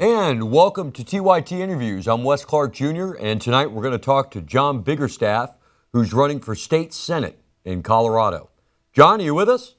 And welcome to TYT Interviews. I'm Wes Clark Jr., and tonight we're going to talk to Jon Biggerstaff, who's running for state senate in Colorado. Jon, are you with us?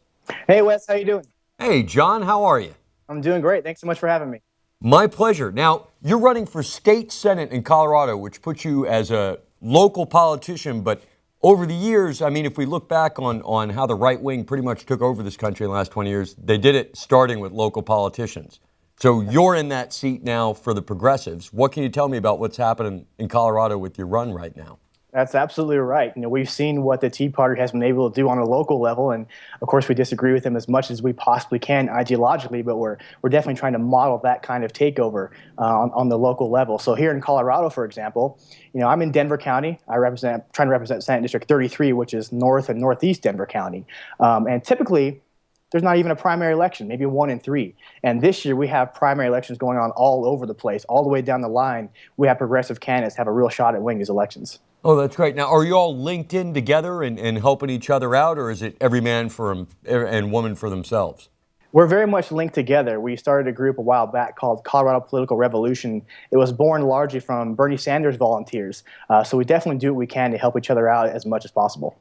Hey Wes, how you doing? Hey, Jon, how are you? I'm doing great. Thanks so much for having me. My pleasure. Now, you're running for state senate in Colorado, which puts you as a local politician, but over the years, I mean, if we look back on how the right wing pretty much took over this country in the last 20 years, they did it starting with local politicians. So you're in that seat now for the progressives. What can you tell me about what's happening in Colorado with your run right now? That's absolutely right. We've seen what the Tea Party has been able to do on a local level, and of course, we disagree with them as much as we possibly can ideologically. But we're definitely trying to model that kind of takeover on the local level. So here in Colorado, for example, I'm in Denver County. Trying to represent Senate District 33, which is north and northeast Denver County, and typically, there's not even a primary election, maybe 1 in 3. And this year we have primary elections going on all over the place, all the way down the line. We have progressive candidates have a real shot at winning these elections. Oh, that's great. Now, are you all linked in together and helping each other out, or is it every man for and woman for themselves? We're very much linked together. We started a group a while back called Colorado Political Revolution. It was born largely from Bernie Sanders volunteers. So we definitely do what we can to help each other out as much as possible.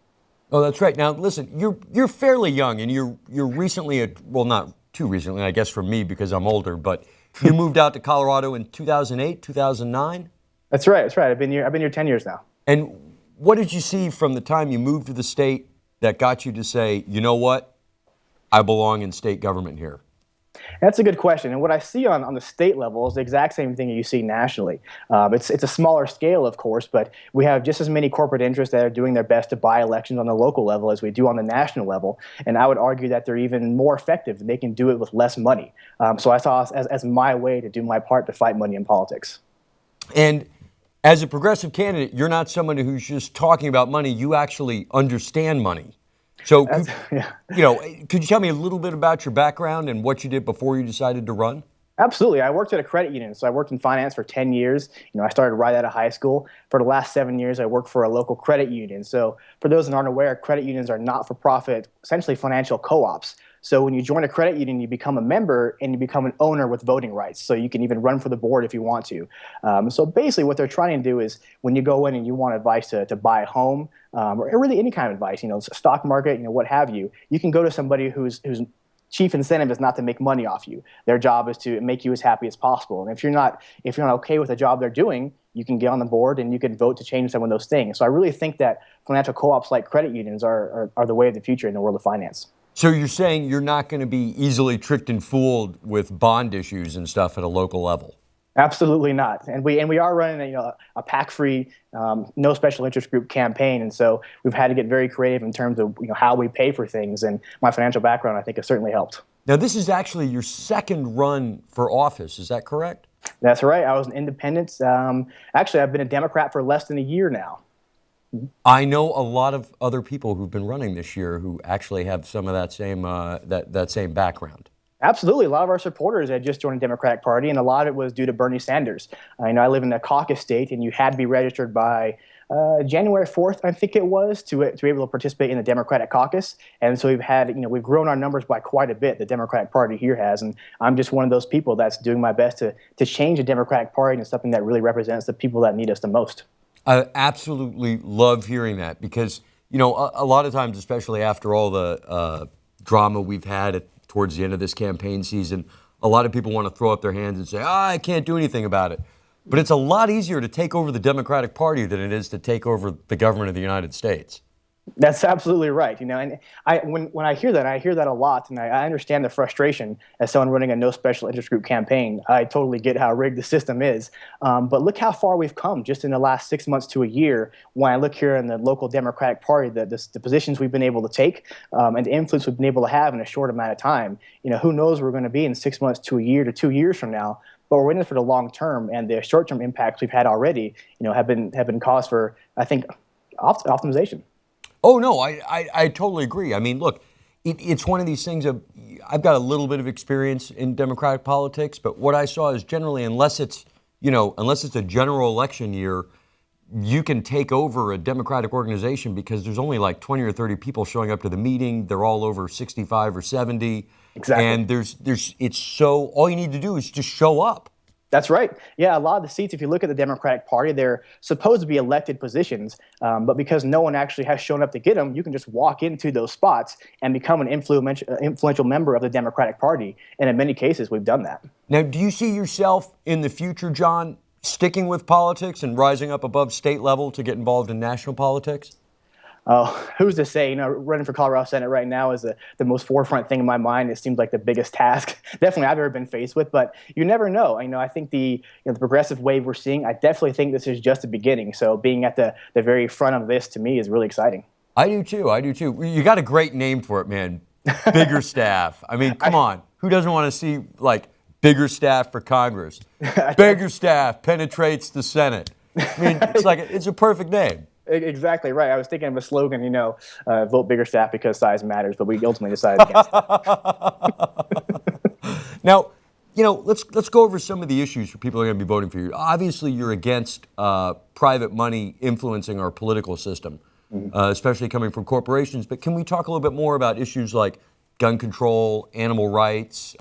Oh, that's right. Now, listen, you're fairly young, and you're recently, well, not too recently, I guess, for me because I'm older, but you moved out to Colorado in 2008, 2009? That's right. That's right. I've been here 10 years now. And what did you see from the time you moved to the state that got you to say, you know what, I belong in state government here? That's a good question. And what I see on the state level is the exact same thing you see nationally. It's a smaller scale, of course, but we have just as many corporate interests that are doing their best to buy elections on the local level as we do on the national level. And I would argue that they're even more effective. They can do it with less money. So I saw it as my way to do my part to fight money in politics. And as a progressive candidate, you're not someone who's just talking about money. You actually understand money. So, Yeah. could you tell me a little bit about your background and what you did before you decided to run? Absolutely. I worked at a credit union. So I worked in finance for 10 years. I started right out of high school. For the last 7 years, I worked for a local credit union. So for those that aren't aware, credit unions are not-for-profit, essentially financial co-ops. So when you join a credit union, you become a member and you become an owner with voting rights. So you can even run for the board if you want to. So basically what they're trying to do is when you go in and you want advice to buy a home, or really any kind of advice, stock market, what have you, you can go to somebody whose chief incentive is not to make money off you. Their job is to make you as happy as possible. And if you're not okay with the job they're doing, you can get on the board and you can vote to change some of those things. So I really think that financial co-ops like credit unions are the way of the future in the world of finance. So you're saying you're not going to be easily tricked and fooled with bond issues and stuff at a local level? Absolutely not. And we are running a PAC-free, no special interest group campaign, and so we've had to get very creative in terms of how we pay for things. And my financial background, I think, has certainly helped. Now, this is actually your second run for office. Is that correct? That's right. I was an independent. Actually, I've been a Democrat for less than a year now. I know a lot of other people who've been running this year who actually have some of that same that same background. Absolutely. A lot of our supporters had just joined the Democratic Party, and a lot of it was due to Bernie Sanders. I live in a caucus state, and you had to be registered by January 4th, I think it was, to be able to participate in the Democratic caucus. And so we've grown our numbers by quite a bit, the Democratic Party here has. And I'm just one of those people that's doing my best to change the Democratic Party into something that really represents the people that need us the most. I absolutely love hearing that because, a lot of times, especially after all the drama we've had towards the end of this campaign season, a lot of people want to throw up their hands and say, I can't do anything about it. But it's a lot easier to take over the Democratic Party than it is to take over the government of the United States. That's absolutely right. And when I hear that a lot, and I understand the frustration as someone running a no special interest group campaign. I totally get how rigged the system is. But look how far we've come just in the last 6 months to a year. When I look here in the local Democratic Party, the positions we've been able to take and the influence we've been able to have in a short amount of time. Who knows where we're going to be in 6 months to a year to 2 years from now. But we're in it for the long term, and the short-term impacts we've had already, have been cause for, I think, optimization. Oh, no, I totally agree. I mean, look, it's one of these things of, I've got a little bit of experience in Democratic politics, but what I saw is generally, unless it's a general election year, you can take over a Democratic organization because there's only like 20 or 30 people showing up to the meeting. They're all over 65 or 70. Exactly. And all you need to do is just show up. That's right. Yeah, a lot of the seats, if you look at the Democratic Party, they're supposed to be elected positions, but because no one actually has shown up to get them, you can just walk into those spots and become an influential member of the Democratic Party. And in many cases, we've done that. Now, do you see yourself in the future, John, sticking with politics and rising up above state level to get involved in national politics? Oh, who's to say? Running for Colorado Senate right now is the most forefront thing in my mind. It seems like the biggest task, definitely I've ever been faced with. But you never know. I think the progressive wave we're seeing. I definitely think this is just the beginning. So being at the very front of this to me is really exciting. I do too. I do too. You got a great name for it, man. Biggerstaff. I mean, come on. Who doesn't want to see like Biggerstaff for Congress? Biggerstaff penetrates the Senate. I mean, it's a perfect name. Exactly right. I was thinking of a slogan, vote Biggerstaff because size matters, but we ultimately decided against it. Now, let's go over some of the issues people are going to be voting for you. Obviously, you're against private money influencing our political system, especially coming from corporations. But can we talk a little bit more about issues like gun control, animal rights,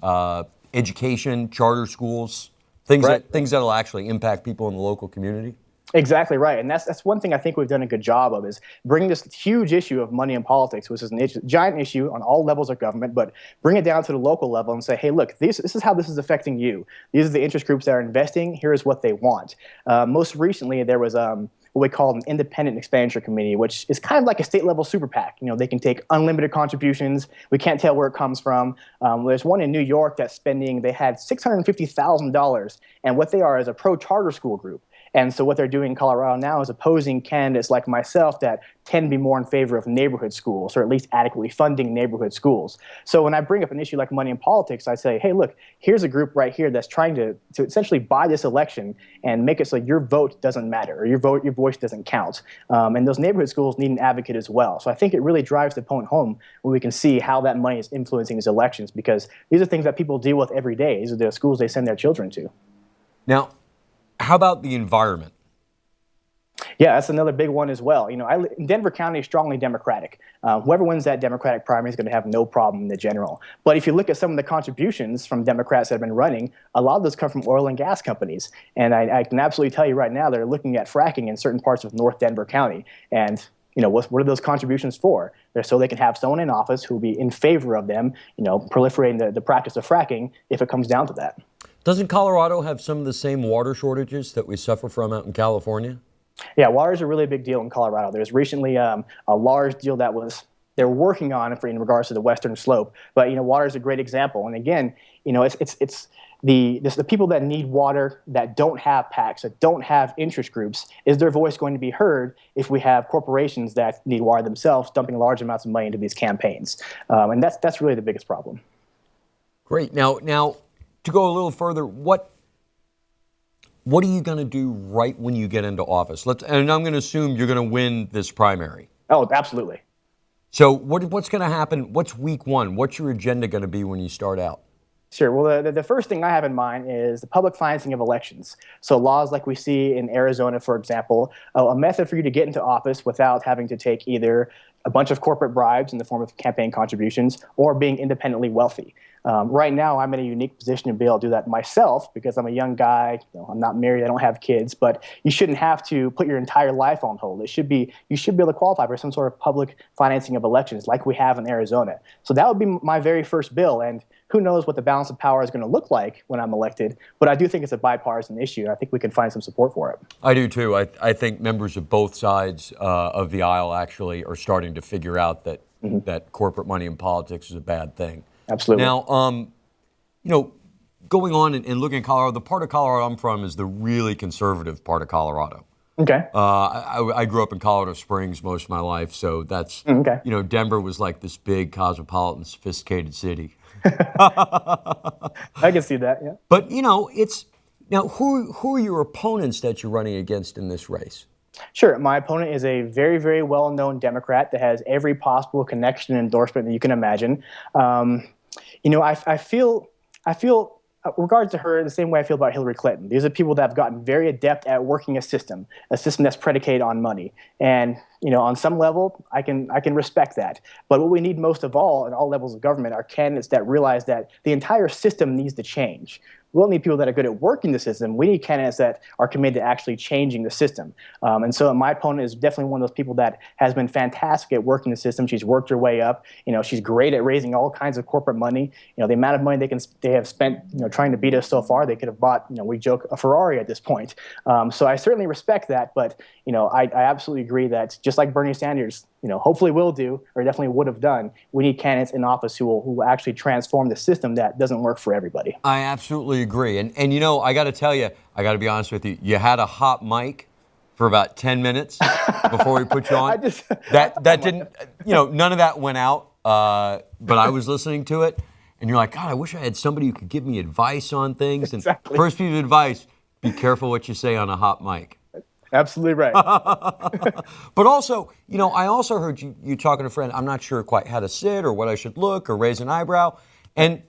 education, charter schools, things that'll actually impact people in the local community? Exactly right, and that's one thing I think we've done a good job of is bring this huge issue of money in politics, which is a giant issue on all levels of government, but bring it down to the local level and say, hey, look, this is how this is affecting you. These are the interest groups that are investing. Here's what they want. Most recently, there was what we call an independent expenditure committee, which is kind of like a state-level super PAC. They can take unlimited contributions. We can't tell where it comes from. There's one in New York that's spending. They had $650,000, and what they are is a pro-charter school group. And so what they're doing in Colorado now is opposing candidates like myself that tend to be more in favor of neighborhood schools, or at least adequately funding neighborhood schools. So when I bring up an issue like money in politics, I say, hey, look, here's a group right here that's trying to essentially buy this election and make it so your vote doesn't matter, or your voice doesn't count. And those neighborhood schools need an advocate as well. So I think it really drives the point home when we can see how that money is influencing these elections, because these are things that people deal with every day. These are the schools they send their children to. Now, how about the environment? Yeah, that's another big one as well. Denver County is strongly Democratic. Whoever wins that Democratic primary is going to have no problem in the general. But if you look at some of the contributions from Democrats that have been running, a lot of those come from oil and gas companies. And I can absolutely tell you right now, they're looking at fracking in certain parts of North Denver County. And what are those contributions for? They're so they can have someone in office who will be in favor of them, proliferating the practice of fracking if it comes down to that. Doesn't Colorado have some of the same water shortages that we suffer from out in California? Yeah, water is a really big deal in Colorado. There's recently a large deal that they're working on in regards to the Western Slope. But water is a great example. And again, it's the people that need water, that don't have PACs, that don't have interest groups. Is their voice going to be heard if we have corporations that need water themselves dumping large amounts of money into these campaigns? And that's really the biggest problem. Great. Now. To go a little further, what are you going to do right when you get into office? And I'm going to assume you're going to win this primary. Oh, absolutely. So what's going to happen? What's week one? What's your agenda going to be when you start out? Sure. Well, the first thing I have in mind is the public financing of elections. So laws like we see in Arizona, for example, a method for you to get into office without having to take either a bunch of corporate bribes in the form of campaign contributions or being independently wealthy. Right now, I'm in a unique position to be able to do that myself because I'm a young guy. I'm not married. I don't have kids. But you shouldn't have to put your entire life on hold. You should be able to qualify for some sort of public financing of elections like we have in Arizona. So that would be my very first bill. And who knows what the balance of power is going to look like when I'm elected. But I do think it's a bipartisan issue. I think we can find some support for it. I do, too. I think members of both sides of the aisle actually are starting to figure out that that corporate money in politics is a bad thing. Absolutely. Now, going on and looking at Colorado, the part of Colorado I'm from is the really conservative part of Colorado. Okay. I grew up in Colorado Springs most of my life, so that's, Denver was like this big cosmopolitan, sophisticated city. I can see that, yeah. But, now who are your opponents that you're running against in this race? Sure. My opponent is a very, very well-known Democrat that has every possible connection and endorsement that you can imagine. I feel regards to her the same way I feel about Hillary Clinton. These are people that have gotten very adept at working a system that's predicated on money. And on some level, I can respect that. But what we need most of all at all levels of government are candidates that realize that the entire system needs to change. We don't need people that are good at working the system. We need candidates that are committed to actually changing the system. And so my opponent is definitely one of those people that has been fantastic at working the system. She's worked her way up. She's great at raising all kinds of corporate money. The amount of money they have spent, trying to beat us so far, they could have bought, we joke, a Ferrari at this point. So I certainly respect that, but I absolutely agree that just like Bernie Sanders, hopefully will do, or definitely would have done, we need candidates in office who will actually transform the system that doesn't work for everybody. I absolutely agree. And I got to tell you, I got to be honest with you, you had a hot mic for about 10 minutes before we put you on. That didn't, none of that went out, but I was listening to it, and you're like, God, I wish I had somebody who could give me advice on things. And Exactly. first piece of advice, be careful what you say on a hot mic. Absolutely right. But also, I also heard you talking to a friend, I'm not sure quite how to sit or what I should look or raise an eyebrow. And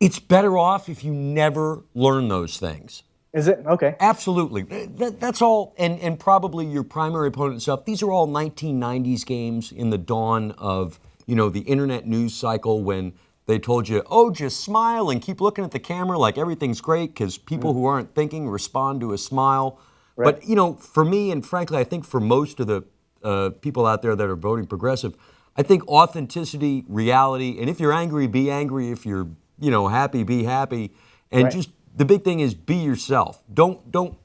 it's better off if you never learn those things. Is it? Okay. Absolutely. That's all. And probably your primary opponent and stuff, these are all 1990s games in the dawn of, the internet news cycle when they told you, oh, just smile and keep looking at the camera like everything's great because people who aren't thinking respond to a smile. Right. But, for me, and frankly, I think for most of the people out there that are voting progressive, I think authenticity, reality, and if you're angry, be angry. If you're, happy, be happy. And Right. just the big thing is be yourself. Don't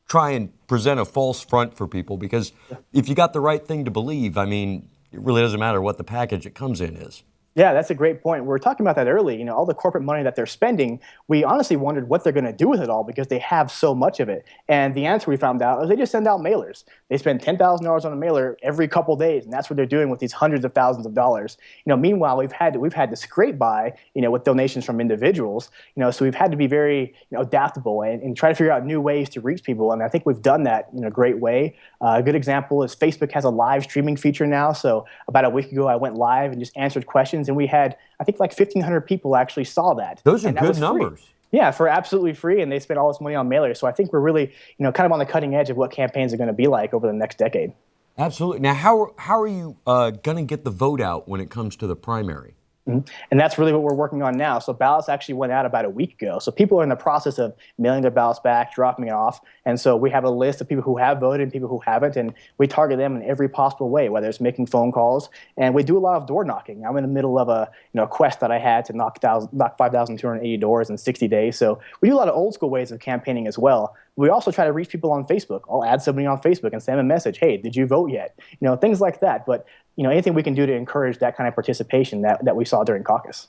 try and present a false front for people because if you got the right thing to believe, it really doesn't matter what the package it comes in is. Yeah, that's a great point. We were talking about that early. All the corporate money that they're spending, we honestly wondered what they're going to do with it all because they have so much of it. And the answer we found out is they just send out mailers. They spend $10,000 on a mailer every couple days, and that's what they're doing with these hundreds of thousands of dollars. Meanwhile, we've had to scrape by, with donations from individuals. So we've had to be very, adaptable and try to figure out new ways to reach people. And I think we've done that in a great way. A good example is Facebook has a live streaming feature now. So about a week ago, I went live and just answered questions. And we had, I think, like 1,500 people actually saw that. Those are and that good was free. numbers. Yeah, for absolutely free, and they spent all this money on mailers. So I think we're really, kind of on the cutting edge of what campaigns are going to be like over the next decade. Absolutely. Now, how are you going to get the vote out when it comes to the primary? Mm-hmm. And that's really what we're working on now. So ballots actually went out about a week ago. So people are in the process of mailing their ballots back, dropping it off. And so we have a list of people who have voted and people who haven't, and we target them in every possible way, whether it's making phone calls. And we do a lot of door knocking. I'm in the middle of a quest that I had to knock 5,280 doors in 60 days. So we do a lot of old school ways of campaigning as well. We also try to reach people on Facebook. I'll add somebody on Facebook and send them a message. Hey, did you vote yet? Things like that. But anything we can do to encourage that kind of participation that we saw during caucus.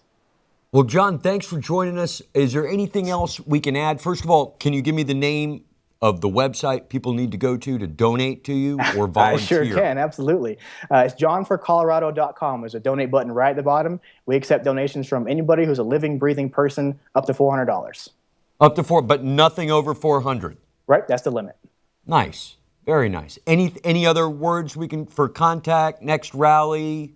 Well, Jon, thanks for joining us. Is there anything else we can add? First of all, can you give me the name of the website people need to go to donate to you or volunteer? I sure can, absolutely. It's jonforcolorado.com. There's a donate button right at the bottom. We accept donations from anybody who's a living, breathing person up to $400. Up to but nothing over 400. Right, that's the limit. Nice, very nice. Any other words we can for contact, next rally?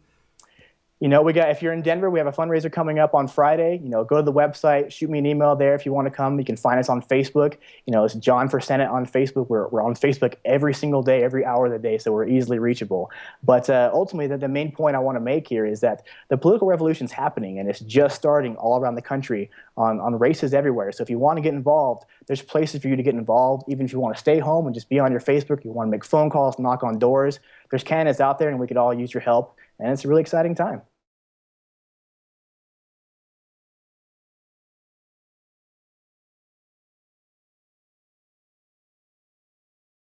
If you're in Denver, we have a fundraiser coming up on Friday. Go to the website, shoot me an email there if you want to come. You can find us on Facebook. It's Jon for Senate on Facebook. We're on Facebook every single day, every hour of the day, so we're easily reachable. But ultimately, the main point I want to make here is that the political revolution's happening, and it's just starting all around the country on races everywhere. So if you want to get involved, there's places for you to get involved. Even if you want to stay home and just be on your Facebook, you want to make phone calls, knock on doors, there's candidates out there, and we could all use your help. And it's a really exciting time.